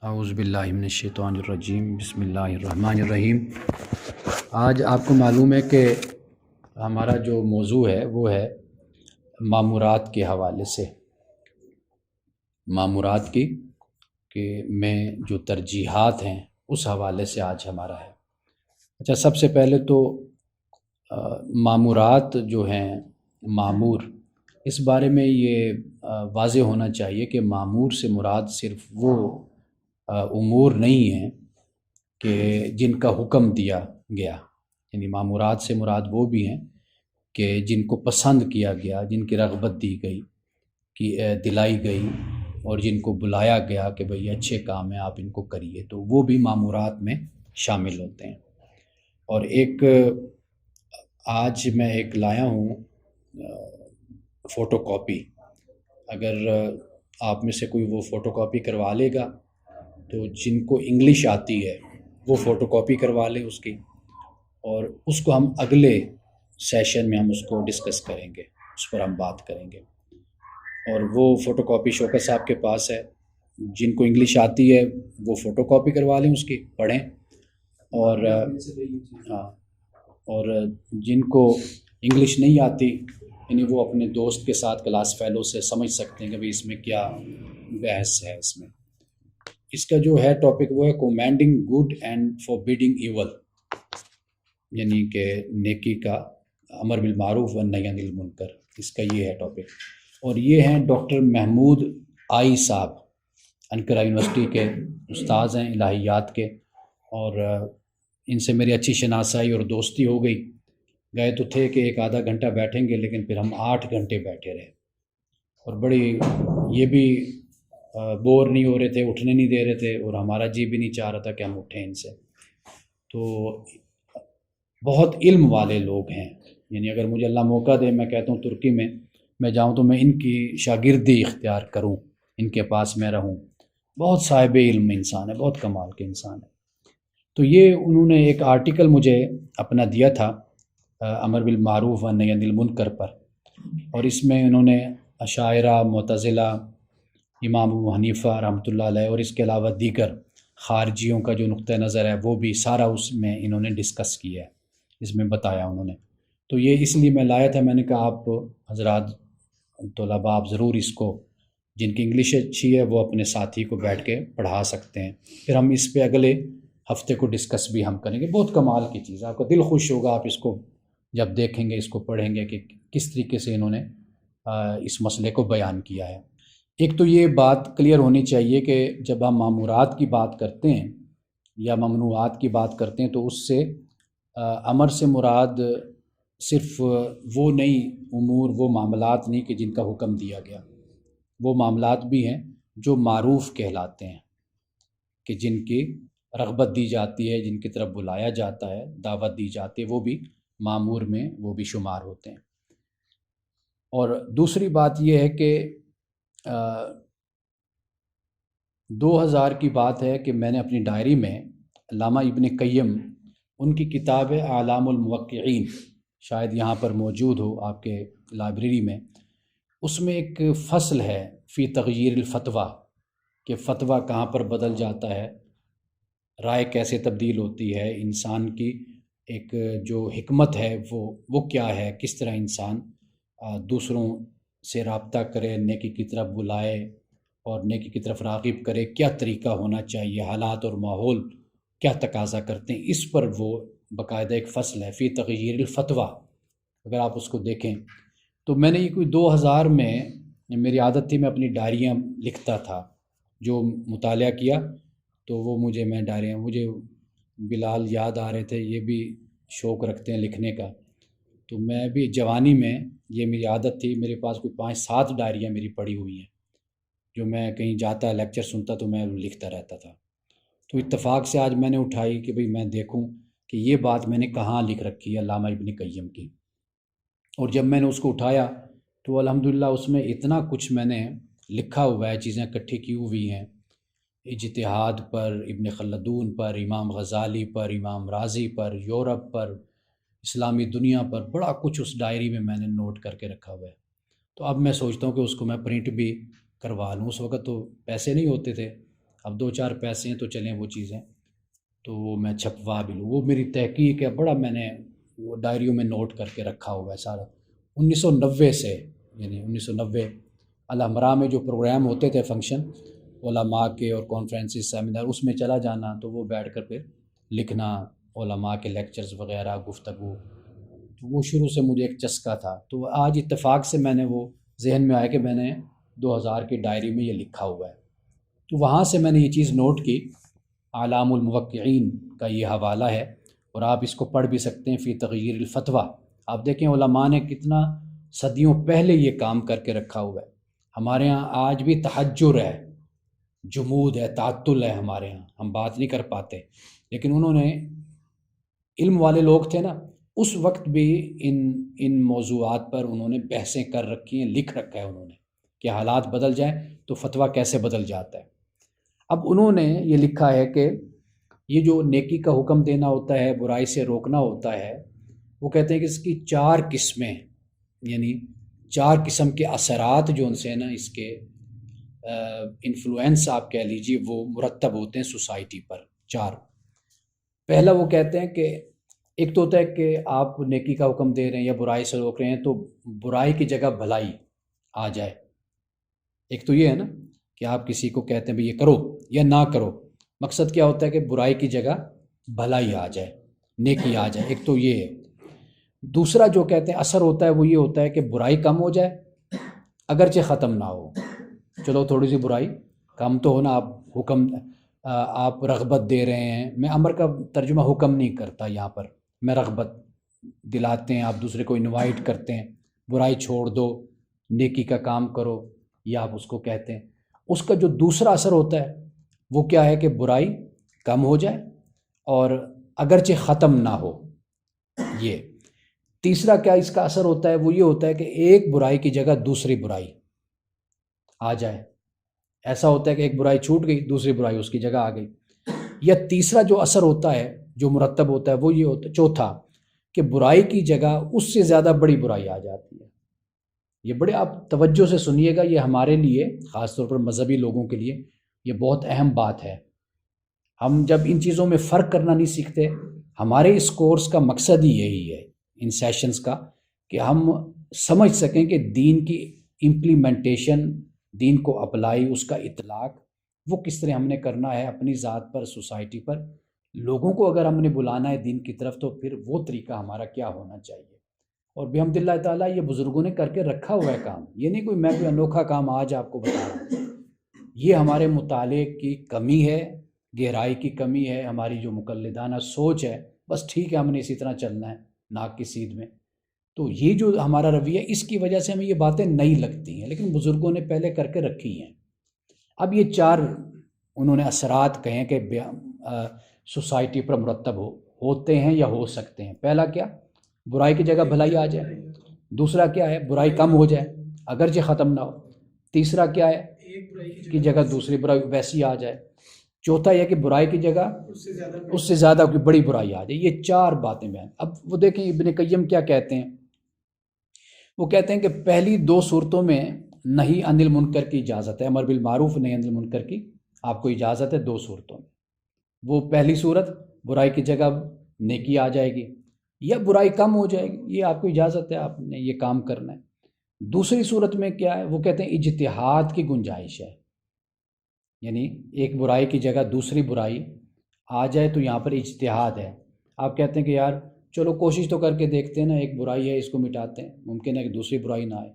اعوذ باللہ من الشیطان الرجیم، بسم اللہ الرحمن الرحیم۔ آج آپ کو معلوم ہے کہ ہمارا جو موضوع ہے وہ ہے مامورات کے حوالے سے، مامورات کی کہ میں جو ترجیحات ہیں اس حوالے سے آج ہمارا ہے۔ اچھا، سب سے پہلے تو مامورات جو ہیں، مامور، اس بارے میں یہ واضح ہونا چاہیے کہ مامور سے مراد صرف وہ امور نہیں ہیں کہ جن کا حکم دیا گیا، یعنی مامورات سے مراد وہ بھی ہیں کہ جن کو پسند کیا گیا، جن کی رغبت دی گئی، کی دلائی گئی، اور جن کو بلایا گیا کہ بھئی اچھے کام ہیں، آپ ان کو کریے، تو وہ بھی مامورات میں شامل ہوتے ہیں۔ اور ایک آج میں ایک لایا ہوں فوٹو کاپی، اگر آپ میں سے کوئی وہ فوٹو کاپی کروا لے گا تو جن کو انگلش آتی ہے وہ فوٹو کاپی کروا لیں اس کی، اور اس کو ہم اگلے سیشن میں ہم اس کو ڈسکس کریں گے، اس پر ہم بات کریں گے۔ اور وہ فوٹو کاپی شوکت صاحب کے پاس ہے، جن کو انگلش آتی ہے وہ فوٹو کاپی کروا لیں، اس کی پڑھیں، اور ہاں، اور جن کو انگلش نہیں آتی، یعنی وہ اپنے دوست کے ساتھ کلاس فیلو سے سمجھ سکتے ہیں کہ بھئی اس میں کیا بحث ہے۔ اس کا جو ہے ٹاپک وہ ہے کومینڈنگ گڈ اینڈ فوربیڈنگ ایول، یعنی کہ نیکی کا امر بالمعروف و نہی عن المنکر، اس کا یہ ہے ٹاپک۔ اور یہ ہیں ڈاکٹر محمود آئی صاحب، انقرہ یونیورسٹی کے استاذ ہیں الہیات کے، اور ان سے میری اچھی شناسائی اور دوستی ہو گئی۔ گئے تو تھے کہ ایک آدھا گھنٹہ بیٹھیں گے، لیکن پھر ہم 8 گھنٹے بیٹھے رہے، اور بڑی یہ بھی بور نہیں ہو رہے تھے، اٹھنے نہیں دے رہے تھے، اور ہمارا جی بھی نہیں چاہ رہا تھا کہ ہم اٹھیں ان سے۔ تو بہت علم والے لوگ ہیں، یعنی اگر مجھے اللہ موقع دے، میں کہتا ہوں ترکی میں جاؤں تو میں ان کی شاگردی اختیار کروں، ان کے پاس میں رہوں۔ بہت صاحب علم انسان ہے، بہت کمال کے انسان ہے۔ تو یہ انہوں نے ایک آرٹیکل مجھے اپنا دیا تھا امر بالمعروف و نہی عن المنکر پر، اور اس میں انہوں نے اشاعرہ، معتزلہ، امام ابو حنیفہ رحمۃ اللہ علیہ، اور اس کے علاوہ دیگر خارجیوں کا جو نقطہ نظر ہے وہ بھی سارا اس میں انہوں نے ڈسکس کیا ہے، اس میں بتایا انہوں نے۔ تو یہ اس لیے میں لایا تھا، میں نے کہا آپ حضرات طلباء آپ ضرور اس کو، جن کی انگلش اچھی ہے وہ اپنے ساتھی کو بیٹھ کے پڑھا سکتے ہیں، پھر ہم اس پہ اگلے ہفتے کو ڈسکس بھی ہم کریں گے۔ بہت کمال کی چیز ہے، آپ کا دل خوش ہوگا آپ اس کو جب دیکھیں گے، اس کو پڑھیں گے کہ کس طریقے سے انہوں نے اس مسئلے کو بیان کیا ہے۔ ایک تو یہ بات کلیئر ہونی چاہیے کہ جب ہم مامورات کی بات کرتے ہیں یا ممنوعات کی بات کرتے ہیں تو اس سے امر سے مراد صرف وہ نہیں امور، وہ معاملات نہیں کہ جن کا حکم دیا گیا، وہ معاملات بھی ہیں جو معروف کہلاتے ہیں، کہ جن کی رغبت دی جاتی ہے، جن کی طرف بلایا جاتا ہے، دعوت دی جاتی ہے، وہ بھی مامور میں وہ بھی شمار ہوتے ہیں۔ اور دوسری بات یہ ہے کہ 2000 کی بات ہے کہ میں نے اپنی ڈائری میں علامہ ابن قیم، ان کی کتاب ہے اعلام الموقعین، شاید یہاں پر موجود ہو آپ کے لائبریری میں، اس میں ایک فصل ہے فی تغییر الفتویٰ، کہ فتویٰ کہاں پر بدل جاتا ہے، رائے کیسے تبدیل ہوتی ہے، انسان کی ایک جو حکمت ہے وہ کیا ہے، کس طرح انسان دوسروں سے رابطہ کرے، نیکی کی طرف بلائے اور نیکی کی طرف راغب کرے، کیا طریقہ ہونا چاہیے، حالات اور ماحول کیا تقاضا کرتے ہیں، اس پر وہ باقاعدہ ایک فصل ہے فی تغییر الفتویٰ، اگر آپ اس کو دیکھیں۔ تو میں نے یہ کوئی 2000 میں، میری عادت تھی میں اپنی ڈائریاں لکھتا تھا، جو مطالعہ کیا تو وہ میں ڈائریاں، مجھے بلال یاد آ رہے تھے، یہ بھی شوق رکھتے ہیں لکھنے کا، تو میں بھی جوانی میں یہ میری عادت تھی، میرے پاس کوئی 5-7 ڈائریاں میری پڑھی ہوئی ہیں، جو میں کہیں جاتا لیکچر سنتا تو میں لکھتا رہتا تھا۔ تو اتفاق سے آج میں نے اٹھائی کہ بھئی میں دیکھوں کہ یہ بات میں نے کہاں لکھ رکھی ہے علامہ ابن قیم کی، اور جب میں نے اس کو اٹھایا تو الحمدللہ اس میں اتنا کچھ میں نے لکھا ہوا ہے، چیزیں اکٹھی کی ہوئی ہیں، اجتہاد پر، ابن خلدون پر، امام غزالی پر، امام رازی پر، یورپ پر، اسلامی دنیا پر، بڑا کچھ اس ڈائری میں نے نوٹ کر کے رکھا ہوا ہے۔ تو اب میں سوچتا ہوں کہ اس کو میں پرنٹ بھی کروا لوں، اس وقت تو پیسے نہیں ہوتے تھے، اب 2-4 پیسے ہیں تو چلیں وہ چیزیں تو وہ میں چھپوا بھی لوں. وہ میری تحقیق ہے, بڑا میں نے وہ ڈائریوں میں نوٹ کر کے رکھا ہوا ہے سارا. 1990 سے, یعنی 1990 الحمراء میں جو پروگرام ہوتے تھے فنکشن علماء کے اور کانفرنسز سیمینار, اس میں چلا جانا تو وہ بیٹھ کر پھر لکھنا علماء کے لیکچرز وغیرہ گفتگو. تو وہ شروع سے مجھے ایک چسکا تھا. تو آج اتفاق سے میں نے وہ ذہن میں آیا کہ میں نے 2000 کی ڈائری میں یہ لکھا ہوا ہے. تو وہاں سے میں نے یہ چیز نوٹ کی. اعلام الموقعین کا یہ حوالہ ہے اور آپ اس کو پڑھ بھی سکتے ہیں فی تغیر الفتویٰ. آپ دیکھیں علماء نے کتنا صدیوں پہلے یہ کام کر کے رکھا ہوا ہے. ہمارے ہاں آج بھی تحجر ہے, جمود ہے, تعطل ہے ہمارے ہاں, ہم بات نہیں کر پاتے. لیکن انہوں نے, علم والے لوگ تھے نا, اس وقت بھی ان موضوعات پر انہوں نے بحثیں کر رکھی ہیں, لکھ رکھا ہے انہوں نے کہ حالات بدل جائیں تو فتویٰ کیسے بدل جاتا ہے. اب انہوں نے یہ لکھا ہے کہ یہ جو نیکی کا حکم دینا ہوتا ہے, برائی سے روکنا ہوتا ہے, وہ کہتے ہیں کہ اس کی 4 قسمیں, یعنی 4 قسم کے اثرات جو ان سے نا اس کے انفلوئنس آپ کہہ لیجیے وہ مرتب ہوتے ہیں سوسائٹی پر. 4. پہلا وہ کہتے ہیں کہ ایک تو ہوتا ہے کہ آپ نیکی کا حکم دے رہے ہیں یا برائی سے روک رہے ہیں تو برائی کی جگہ بھلائی آ جائے. ایک تو یہ ہے نا کہ آپ کسی کو کہتے ہیں بھئی یہ کرو یا نہ کرو, مقصد کیا ہوتا ہے کہ برائی کی جگہ بھلائی آ جائے, نیکی آ جائے. ایک تو یہ ہے. دوسرا جو کہتے ہیں اثر ہوتا ہے وہ یہ ہوتا ہے کہ برائی کم ہو جائے اگرچہ ختم نہ ہو. چلو تھوڑی سی برائی کم تو ہونا, آپ حکم آپ رغبت دے رہے ہیں. میں امر کا ترجمہ حکم نہیں کرتا یہاں پر, میں رغبت دلاتے ہیں, آپ دوسرے کو انوائٹ کرتے ہیں برائی چھوڑ دو نیکی کا کام کرو, یا آپ اس کو کہتے ہیں. اس کا جو دوسرا اثر ہوتا ہے وہ کیا ہے کہ برائی کم ہو جائے اور اگرچہ ختم نہ ہو. یہ تیسرا کیا اس کا اثر ہوتا ہے وہ یہ ہوتا ہے کہ ایک برائی کی جگہ دوسری برائی آ جائے. ایسا ہوتا ہے کہ ایک برائی چھوٹ گئی, دوسری برائی اس کی جگہ آ گئی. یا تیسرا جو اثر ہوتا ہے جو مرتب ہوتا ہے وہ یہ ہوتا ہے, چوتھا, کہ برائی کی جگہ اس سے زیادہ بڑی برائی آ جاتی ہے. یہ بڑے آپ توجہ سے سنیے گا, یہ ہمارے لیے خاص طور پر مذہبی لوگوں کے لیے یہ بہت اہم بات ہے. ہم جب ان چیزوں میں فرق کرنا نہیں سیکھتے, ہمارے اس کورس کا مقصد ہی یہی ہے ان سیشنز کا, کہ ہم سمجھ سکیں کہ دین کی امپلیمنٹیشن, دین کو اپلائی, اس کا اطلاق وہ کس طرح ہم نے کرنا ہے اپنی ذات پر, سوسائٹی پر. لوگوں کو اگر ہم نے بلانا ہے دین کی طرف تو پھر وہ طریقہ ہمارا کیا ہونا چاہیے. اور بحمد اللہ تعالیٰ یہ بزرگوں نے کر کے رکھا ہوا ہے کام. یہ نہیں میں کوئی انوکھا کام آج آپ کو بتا رہا ہوں. یہ ہمارے مطالعے کی کمی ہے, گہرائی کی کمی ہے, ہماری جو مقلدانہ سوچ ہے, بس ٹھیک ہے ہم نے اسی طرح چلنا ہے ناک کی سیدھ میں. تو یہ جو ہمارا رویہ, اس کی وجہ سے ہمیں یہ باتیں نئی لگتی ہیں, لیکن بزرگوں نے پہلے کر کے رکھی ہیں. اب یہ 4 انہوں نے اثرات کہیں کہ سوسائٹی پر مرتب ہوتے ہیں یا ہو سکتے ہیں. پہلا کیا, برائی کی جگہ بھلائی آ جائے. دوسرا کیا ہے, برائی کم ہو جائے اگرچہ ختم نہ ہو. تیسرا کیا ہے, کی جگہ دوسری برائی ویسی آ جائے. چوتھا یہ کہ برائی کی جگہ اس سے زیادہ کوئی بڑی برائی آ جائے. یہ 4 باتیں بیان. اب وہ دیکھیں ابن قیم کیا کہتے ہیں. وہ کہتے ہیں کہ پہلی 2 صورتوں میں نہی عن المنکر کی اجازت ہے, امر بالمعروف نہی عن المنکر کی آپ کو اجازت ہے 2 صورتوں میں. وہ پہلی صورت برائی کی جگہ نیکی آ جائے گی یا برائی کم ہو جائے گی, یہ آپ کو اجازت ہے, آپ نے یہ کام کرنا ہے. دوسری صورت میں کیا ہے, وہ کہتے ہیں اجتہاد کی گنجائش ہے, یعنی ایک برائی کی جگہ دوسری برائی آ جائے تو یہاں پر اجتہاد ہے. آپ کہتے ہیں کہ یار چلو کوشش تو کر کے دیکھتے ہیں نا, ایک برائی ہے اس کو مٹاتے ہیں, ممکن ہے کہ دوسری برائی نہ آئے.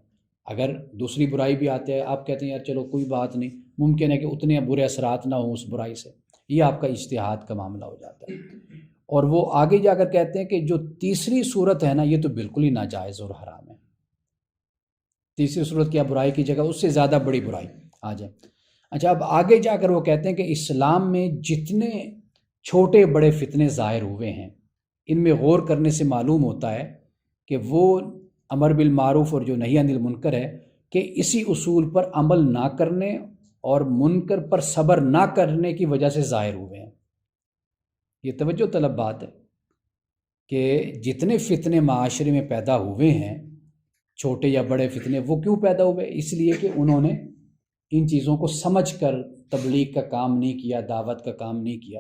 اگر دوسری برائی بھی آتے ہیں آپ کہتے ہیں یار چلو کوئی بات نہیں, ممکن ہے کہ اتنے برے اثرات نہ ہوں اس برائی سے. یہ آپ کا اجتہاد کا معاملہ ہو جاتا ہے. اور وہ آگے جا کر کہتے ہیں کہ جو تیسری صورت ہے نا, یہ تو بالکل ہی ناجائز اور حرام ہے. تیسری صورت کیا, برائی کی جگہ اس سے زیادہ بڑی برائی آ جائے. اچھا, اب آگے جا کر وہ کہتے ہیں کہ اسلام میں جتنے چھوٹے بڑے فتنے ظاہر ہوئے ہیں, ان میں غور کرنے سے معلوم ہوتا ہے کہ وہ امر بالمعروف اور جو نہی عن المنکر ہے, کہ اسی اصول پر عمل نہ کرنے اور منکر پر صبر نہ کرنے کی وجہ سے ظاہر ہوئے ہیں. یہ توجہ طلب بات ہے کہ جتنے فتنے معاشرے میں پیدا ہوئے ہیں, چھوٹے یا بڑے فتنے, وہ کیوں پیدا ہوئے, اس لیے کہ انہوں نے ان چیزوں کو سمجھ کر تبلیغ کا کام نہیں کیا، دعوت کا کام نہیں کیا،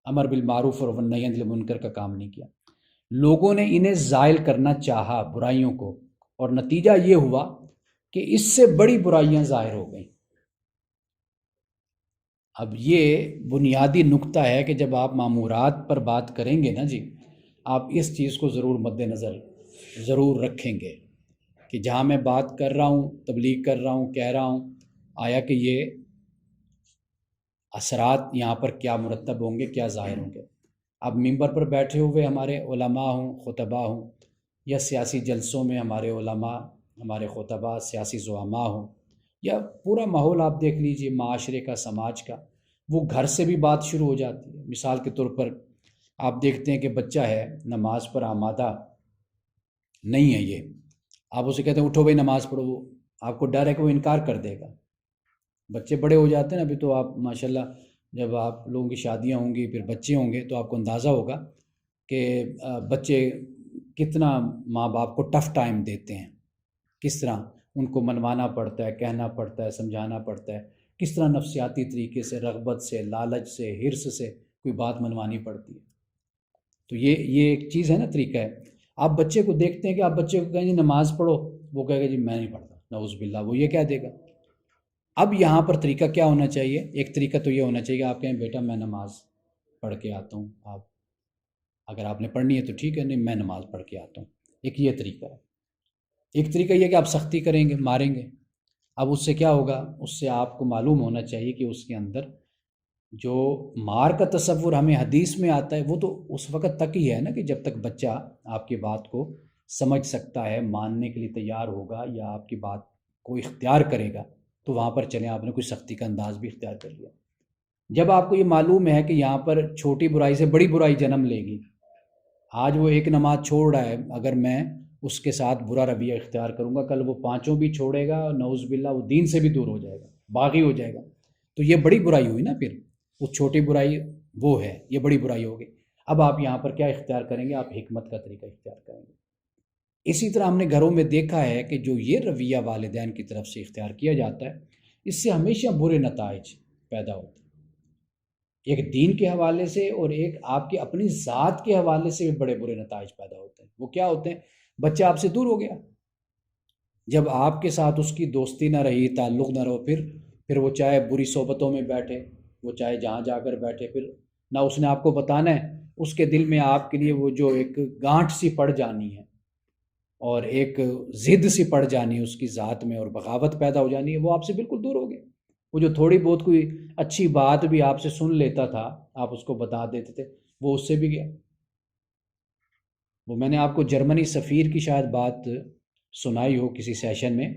امر بالمعروف اور نہی عن المنکر کا کام نہیں کیا. لوگوں نے انہیں زائل کرنا چاہا برائیوں کو، اور نتیجہ یہ ہوا کہ اس سے بڑی برائیاں ظاہر ہو گئیں. اب یہ بنیادی نقطہ ہے کہ جب آپ مامورات پر بات کریں گے نا جی، آپ اس چیز کو ضرور مد نظر ضرور رکھیں گے کہ جہاں میں بات کر رہا ہوں، تبلیغ کر رہا ہوں، کہہ رہا ہوں، آیا کہ یہ اثرات یہاں پر کیا مرتب ہوں گے، کیا ظاہر ہوں گے. اب ممبر پر بیٹھے ہوئے ہمارے علماء ہوں، خطباء ہوں، یا سیاسی جلسوں میں ہمارے علماء، ہمارے خطباء، سیاسی زعماء ہوں، یا پورا ماحول آپ دیکھ لیجئے معاشرے کا، سماج کا، وہ گھر سے بھی بات شروع ہو جاتی ہے. مثال کے طور پر آپ دیکھتے ہیں کہ بچہ ہے نماز پر آمادہ نہیں ہے، یہ آپ اسے کہتے ہیں اٹھو بھائی نماز پڑھو، وہ آپ کو ڈر ہے کہ وہ انکار کر دے گا. بچے بڑے ہو جاتے ہیں نا، ابھی تو آپ ماشاءاللہ جب آپ لوگوں کی شادیاں ہوں گی، پھر بچے ہوں گے، تو آپ کو اندازہ ہوگا کہ بچے کتنا ماں باپ کو ٹف ٹائم دیتے ہیں، کس طرح ان کو منوانا پڑتا ہے، کہنا پڑتا ہے، سمجھانا پڑتا ہے، کس طرح نفسیاتی طریقے سے، رغبت سے، لالچ سے، حرص سے کوئی بات منوانی پڑتی ہے. تو یہ ایک چیز ہے نا، طریقہ ہے. آپ بچے کو دیکھتے ہیں کہ آپ بچے کو کہیں جی نماز پڑھو، وہ کہے گا جی میں نہیں پڑھتا، نعوذ باللہ، وہ یہ کہہ دے گا. اب یہاں پر طریقہ کیا ہونا چاہیے؟ ایک طریقہ تو یہ ہونا چاہیے کہ آپ کہیں بیٹا میں نماز پڑھ کے آتا ہوں، آپ اگر آپ نے پڑھنی ہے تو ٹھیک ہے، نہیں میں نماز پڑھ کے آتا ہوں. ایک یہ طریقہ ہے. ایک طریقہ یہ کہ آپ سختی کریں گے، ماریں گے. اب اس سے کیا ہوگا؟ اس سے آپ کو معلوم ہونا چاہیے کہ اس کے اندر جو مار کا تصور ہمیں حدیث میں آتا ہے وہ تو اس وقت تک ہی ہے نا کہ جب تک بچہ آپ کی بات کو سمجھ سکتا ہے، ماننے کے لیے تیار ہوگا یا آپ کی بات کو اختیار کرے گا، تو وہاں پر چلیں. آپ نے کوئی سختی کا انداز بھی اختیار کر لیا. جب آپ کو یہ معلوم ہے کہ یہاں پر چھوٹی برائی سے بڑی برائی جنم لے گی، آج وہ ایک نماز چھوڑ رہا ہے، اگر میں اس کے ساتھ برا رویہ اختیار کروں گا، کل وہ 5 بھی چھوڑے گا، نعوذ باللہ وہ دین سے بھی دور ہو جائے گا، باغی ہو جائے گا. تو یہ بڑی برائی ہوئی نا. پھر وہ چھوٹی برائی وہ ہے، یہ بڑی برائی ہوگی. اب آپ یہاں پر کیا اختیار کریں گے؟ آپ حکمت کا طریقہ اختیار کریں گے. اسی طرح ہم نے گھروں میں دیکھا ہے کہ جو یہ رویہ والدین کی طرف سے اختیار کیا جاتا ہے، اس سے ہمیشہ برے نتائج پیدا ہوتے ہیں، ایک دین کے حوالے سے اور ایک آپ کی اپنی ذات کے حوالے سے بھی بڑے برے نتائج پیدا ہوتے ہیں. وہ کیا ہوتے ہیں؟ بچہ آپ سے دور ہو گیا، جب آپ کے ساتھ اس کی دوستی نہ رہی، تعلق نہ رہو، پھر وہ چاہے بری صحبتوں میں بیٹھے، وہ چاہے جہاں جا کر بیٹھے، پھر نہ اس نے آپ کو بتانا ہے، اس کے دل میں آپ کے لیے وہ جو ایک گانٹھ سی پڑ جانی ہے اور ایک ضد سی پڑ جانی ہے اس کی ذات میں، اور بغاوت پیدا ہو جانی ہے، وہ آپ سے بالکل دور ہو گئے. وہ جو تھوڑی بہت کوئی اچھی بات بھی آپ سے سن لیتا تھا، آپ اس کو بتا دیتے تھے، وہ اس سے بھی گیا. وہ میں نے آپ کو جرمنی سفیر کی شاید بات سنائی ہو کسی سیشن میں،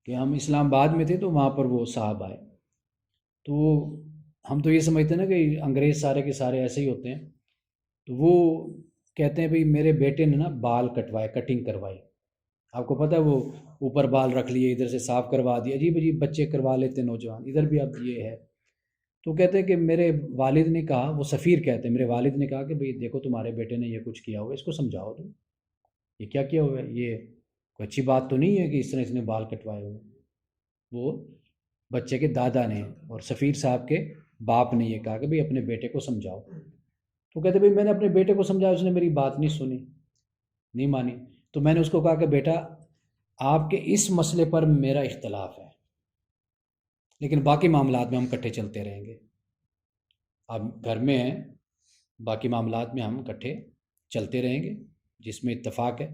کہ ہم اسلام آباد میں تھے تو وہاں پر وہ صاحب آئے. تو ہم تو یہ سمجھتے ہیں نا کہ انگریز سارے کے سارے ایسے ہی ہوتے ہیں. تو وہ کہتے ہیں بھئی میرے بیٹے نے نا بال کٹوائے، کٹنگ کروائی. آپ کو پتہ ہے وہ اوپر بال رکھ لیے، ادھر سے صاف کروا دیا. عجیب عجیب بچے کروا لیتے ہیں نوجوان، ادھر بھی اب یہ ہے. تو کہتے ہیں کہ میرے والد نے کہا، وہ سفیر کہتے ہیں، میرے والد نے کہا کہ بھئی دیکھو تمہارے بیٹے نے یہ کچھ کیا ہوا ہے، اس کو سمجھاؤ تم، یہ کیا کیا ہوا ہے، یہ کوئی اچھی بات تو نہیں ہے کہ اس طرح اس نے بال کٹوائے ہوئے. وہ بچے کے دادا نے اور سفیر صاحب کے باپ نے یہ کہا کہ بھئی اپنے بیٹے کو سمجھاؤ. تو کہتے بھئی میں نے اپنے بیٹے کو سمجھایا، اس نے میری بات نہیں سنی، نہیں مانی. تو میں نے اس کو کہا کہ بیٹا آپ کے اس مسئلے پر میرا اختلاف ہے، لیکن باقی معاملات میں ہم اکٹھے چلتے رہیں گے. آپ گھر میں ہیں، باقی معاملات میں ہم اکٹھے چلتے رہیں گے، جس میں اتفاق ہے.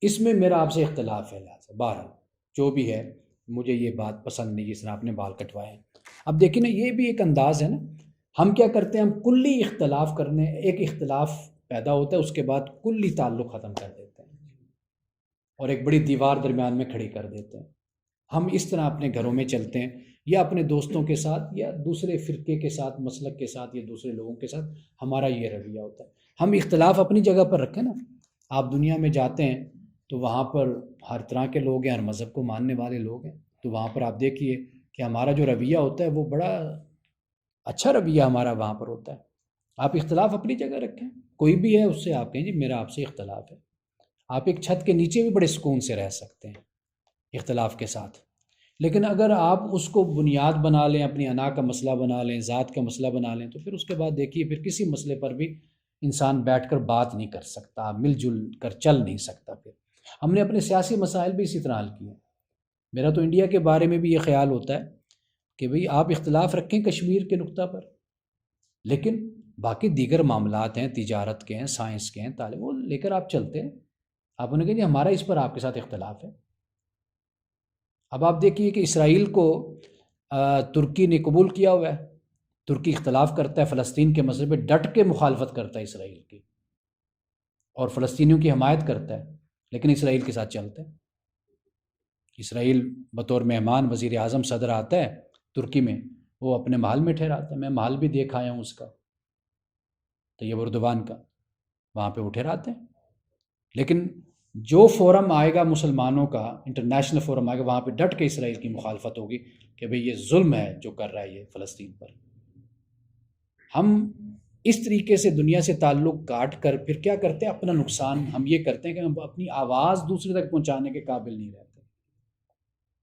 اس میں میرا آپ سے اختلاف ہے، لہٰذا بہرحال جو بھی ہے مجھے یہ بات پسند نہیں جس طرح آپ نے بال کٹوائے ہیں. اب دیکھیں نا، یہ بھی ایک انداز ہے نا. ہم کیا کرتے ہیں؟ ہم کلی اختلاف کرنے، ایک اختلاف پیدا ہوتا ہے، اس کے بعد کلی تعلق ختم کر دیتے ہیں اور ایک بڑی دیوار درمیان میں کھڑی کر دیتے ہیں. ہم اس طرح اپنے گھروں میں چلتے ہیں، یا اپنے دوستوں کے ساتھ، یا دوسرے فرقے کے ساتھ، مسلک کے ساتھ، یا دوسرے لوگوں کے ساتھ ہمارا یہ رویہ ہوتا ہے. ہم اختلاف اپنی جگہ پر رکھیں نا. آپ دنیا میں جاتے ہیں تو وہاں پر ہر طرح کے لوگ ہیں، ہر مذہب کو ماننے والے لوگ ہیں. تو وہاں پر آپ دیکھیے کہ ہمارا جو رویہ ہوتا ہے وہ بڑا اچھا رویہ ہمارا وہاں پر ہوتا ہے. آپ اختلاف اپنی جگہ رکھیں، کوئی بھی ہے اس سے آپ کہیں جی میرا آپ سے اختلاف ہے. آپ ایک چھت کے نیچے بھی بڑے سکون سے رہ سکتے ہیں اختلاف کے ساتھ. لیکن اگر آپ اس کو بنیاد بنا لیں، اپنی انا کا مسئلہ بنا لیں، ذات کا مسئلہ بنا لیں، تو پھر اس کے بعد دیکھیے پھر کسی مسئلے پر بھی انسان بیٹھ کر بات نہیں کر سکتا، مل جل کر چل نہیں سکتا۔ پھر ہم نے اپنے سیاسی مسائل بھی اسی طرح حل کیے۔ میرا تو انڈیا کے بارے میں بھی یہ خیال ہوتا ہے کہ بھئی آپ اختلاف رکھیں کشمیر کے نقطہ پر، لیکن باقی دیگر معاملات ہیں، تجارت کے ہیں، سائنس کے ہیں، تعلیم، وہ لے کر آپ چلتے ہیں۔ آپ انہوں نے کہا جی ہمارا اس پر آپ کے ساتھ اختلاف ہے۔ اب آپ دیکھیے کہ اسرائیل کو ترکی نے قبول کیا ہوا ہے، ترکی اختلاف کرتا ہے فلسطین کے مسئلے پہ، ڈٹ کے مخالفت کرتا ہے اسرائیل کی، اور فلسطینیوں کی حمایت کرتا ہے، لیکن اسرائیل کے ساتھ چلتا ہے۔ اسرائیل بطور مہمان وزیر اعظم صدر آتا ہے ترکی میں، وہ اپنے محل میں ٹھہراتا ہے۔ میں محل بھی دیکھ آیا ہوں اس کا، طیب اردوان کا، وہاں پہ وہ ٹھہراتے ہیں۔ لیکن جو فورم آئے گا مسلمانوں کا، انٹرنیشنل فورم آئے گا، وہاں پہ ڈٹ کے اسرائیل کی مخالفت ہوگی کہ بھئی یہ ظلم ہے جو کر رہا ہے یہ فلسطین پر۔ ہم اس طریقے سے دنیا سے تعلق کاٹ کر پھر کیا کرتے ہیں، اپنا نقصان ہم یہ کرتے ہیں کہ ہم اپنی آواز دوسرے تک پہنچانے کے قابل نہیں رہتے۔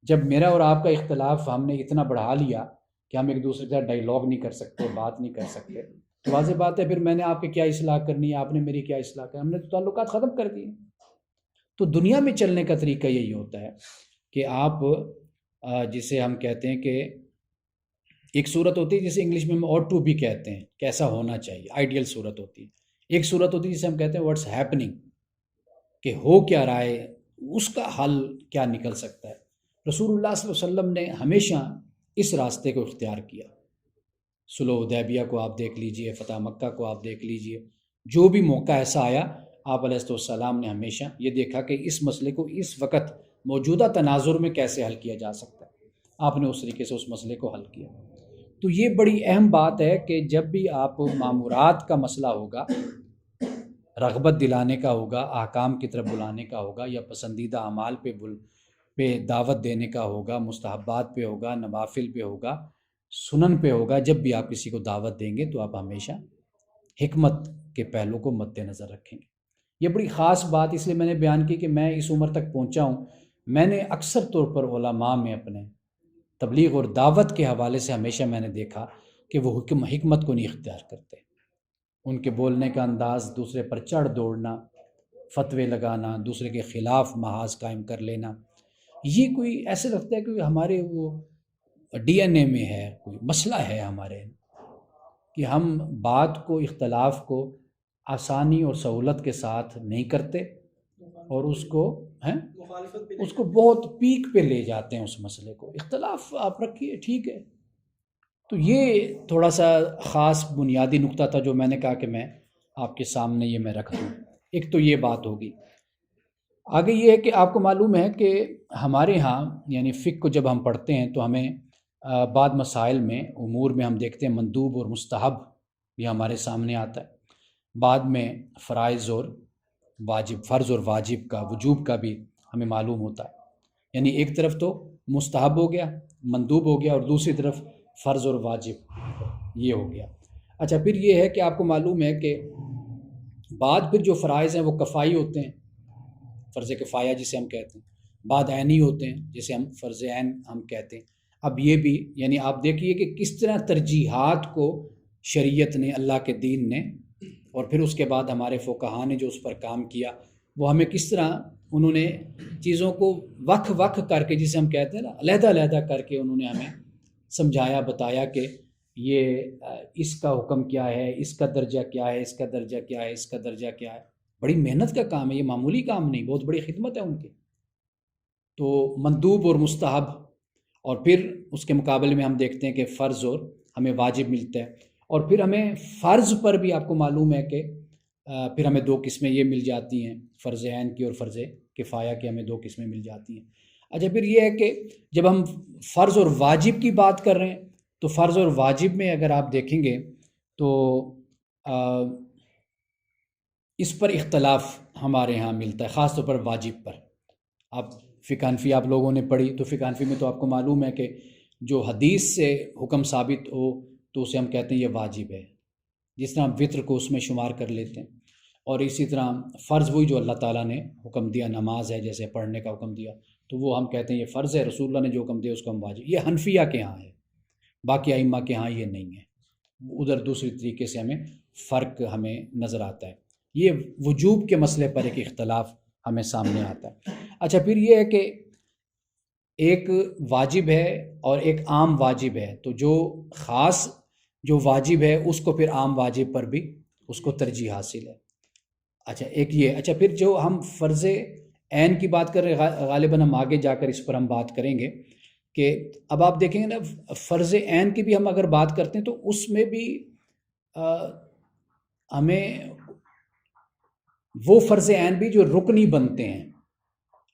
جب میرا اور آپ کا اختلاف ہم نے اتنا بڑھا لیا کہ ہم ایک دوسرے کے ساتھ ڈائیلاگ نہیں کر سکتے، بات نہیں کر سکتے، تو واضح بات ہے پھر میں نے آپ کی کیا اصلاح کرنی ہے، آپ نے میری کیا اصلاح کرنی، ہم نے تو تعلقات ختم کر دیے۔ تو دنیا میں چلنے کا طریقہ یہی ہوتا ہے کہ آپ جسے ہم کہتے ہیں کہ ایک صورت ہوتی ہے جسے انگلش میں ہم ought to be کہتے ہیں، کیسا ہونا چاہیے، آئیڈیل صورت ہوتی ہے۔ ایک صورت ہوتی ہے جسے ہم کہتے ہیں what's happening، کہ ہو کیا رہا ہے، اس کا حل کیا نکل سکتا ہے۔ رسول اللہ صلی اللہ علیہ وسلم نے ہمیشہ اس راستے کو اختیار کیا۔ صلح حدیبیہ کو آپ دیکھ لیجئے، فتح مکہ کو آپ دیکھ لیجئے، جو بھی موقع ایسا آیا آپ علیہ السلام نے ہمیشہ یہ دیکھا کہ اس مسئلے کو اس وقت موجودہ تناظر میں کیسے حل کیا جا سکتا ہے، آپ نے اس طریقے سے اس مسئلے کو حل کیا۔ تو یہ بڑی اہم بات ہے کہ جب بھی آپ مامورات کا مسئلہ ہوگا، رغبت دلانے کا ہوگا، احکام کی طرف بلانے کا ہوگا، یا پسندیدہ اعمال پہ دعوت دینے کا ہوگا، مستحبات پہ ہوگا، نوافل پہ ہوگا، سنن پہ ہوگا، جب بھی آپ کسی کو دعوت دیں گے تو آپ ہمیشہ حکمت کے پہلو کو مد نظر رکھیں گے۔ یہ بڑی خاص بات اس لیے میں نے بیان کی کہ میں اس عمر تک پہنچا ہوں، میں نے اکثر طور پر علماء میں اپنے تبلیغ اور دعوت کے حوالے سے ہمیشہ میں نے دیکھا کہ وہ حکمت کو نہیں اختیار کرتے۔ ان کے بولنے کا انداز، دوسرے پر چڑھ دوڑنا، فتوے لگانا، دوسرے کے خلاف محاذ قائم کر لینا، یہ کوئی ایسے لگتا ہے کہ ہمارے وہ ڈی این اے میں ہے، کوئی مسئلہ ہے ہمارے، کہ ہم بات کو، اختلاف کو آسانی اور سہولت کے ساتھ نہیں کرتے، اور اس کو بہت پیک پہ لے جاتے ہیں اس مسئلے کو۔ اختلاف آپ رکھیے، ٹھیک ہے۔ تو یہ تھوڑا سا خاص بنیادی نقطہ تھا جو میں نے کہا کہ میں آپ کے سامنے یہ میں رکھ دوں۔ ایک تو یہ بات ہوگی۔ آگے یہ ہے کہ آپ کو معلوم ہے کہ ہمارے ہاں یعنی فقہ کو جب ہم پڑھتے ہیں تو ہمیں بعض مسائل میں، امور میں ہم دیکھتے ہیں مندوب اور مستحب بھی ہمارے سامنے آتا ہے، بعد میں فرائض اور واجب، فرض اور واجب کا، وجوب کا بھی ہمیں معلوم ہوتا ہے۔ یعنی ایک طرف تو مستحب ہو گیا، مندوب ہو گیا، اور دوسری طرف فرض اور واجب یہ ہو گیا۔ اچھا، پھر یہ ہے کہ آپ کو معلوم ہے کہ بعد پھر جو فرائض ہیں وہ کفائی ہوتے ہیں، فرض کفایہ جسے ہم کہتے ہیں، بعد عینی ہوتے ہیں جسے ہم فرض عین ہم کہتے ہیں۔ اب یہ بھی یعنی آپ دیکھیے کہ کس طرح ترجیحات کو شریعت نے، اللہ کے دین نے، اور پھر اس کے بعد ہمارے فقہا نے جو اس پر کام کیا، وہ ہمیں کس طرح انہوں نے چیزوں کو وقھ وقھ کر کے، جسے ہم کہتے ہیں نا، علیحدہ علیحدہ کر کے انہوں نے ہمیں سمجھایا، بتایا کہ یہ اس کا حکم کیا ہے، اس کا درجہ کیا ہے، اس کا درجہ کیا ہے، اس کا درجہ کیا ہے۔ بڑی محنت کا کام ہے یہ، معمولی کام نہیں، بہت بڑی خدمت ہے ان کی۔ تو مندوب اور مستحب، اور پھر اس کے مقابلے میں ہم دیکھتے ہیں کہ فرض اور ہمیں واجب ملتا ہے، اور پھر ہمیں فرض پر بھی آپ کو معلوم ہے کہ پھر ہمیں دو قسمیں یہ مل جاتی ہیں، فرض عین کی اور فرض کفایہ کی، ہمیں دو قسمیں مل جاتی ہیں۔ اچھا، پھر یہ ہے کہ جب ہم فرض اور واجب کی بات کر رہے ہیں تو فرض اور واجب میں اگر آپ دیکھیں گے تو اس پر اختلاف ہمارے ہاں ملتا ہے، خاص طور پر واجب پر۔ آپ فقہ حنفی آپ لوگوں نے پڑھی تو فقہ حنفی میں تو آپ کو معلوم ہے کہ جو حدیث سے حکم ثابت ہو تو اسے ہم کہتے ہیں یہ واجب ہے، جس طرح ہم وطر کو اس میں شمار کر لیتے ہیں، اور اسی طرح فرض وہی جو اللہ تعالیٰ نے حکم دیا، نماز ہے جیسے پڑھنے کا حکم دیا، تو تو وہ ہم کہتے ہیں یہ فرض ہے، رسول اللہ نے جو حکم دیا اس کو ہم واجب. یہ حنفیہ کے ہاں ہے، باقی ائمہ کے ہاں یہ نہیں ہے. ادھر دوسری طریقے سے ہمیں فرق ہمیں نظر آتا ہے. یہ وجوب کے مسئلے پر ایک اختلاف ہمیں سامنے آتا ہے. اچھا، پھر یہ ہے کہ ایک واجب ہے اور ایک عام واجب ہے، تو جو خاص جو واجب ہے اس کو پھر عام واجب پر بھی اس کو ترجیح حاصل ہے. اچھا ایک یہ. اچھا پھر جو ہم فرض عین کی بات کر رہے ہیں، غالباً ہم آگے جا کر اس پر ہم بات کریں گے کہ اب آپ دیکھیں گے نا، فرض عین کی بھی ہم اگر بات کرتے ہیں تو اس میں بھی ہمیں وہ فرض عین بھی جو رکنی بنتے ہیں،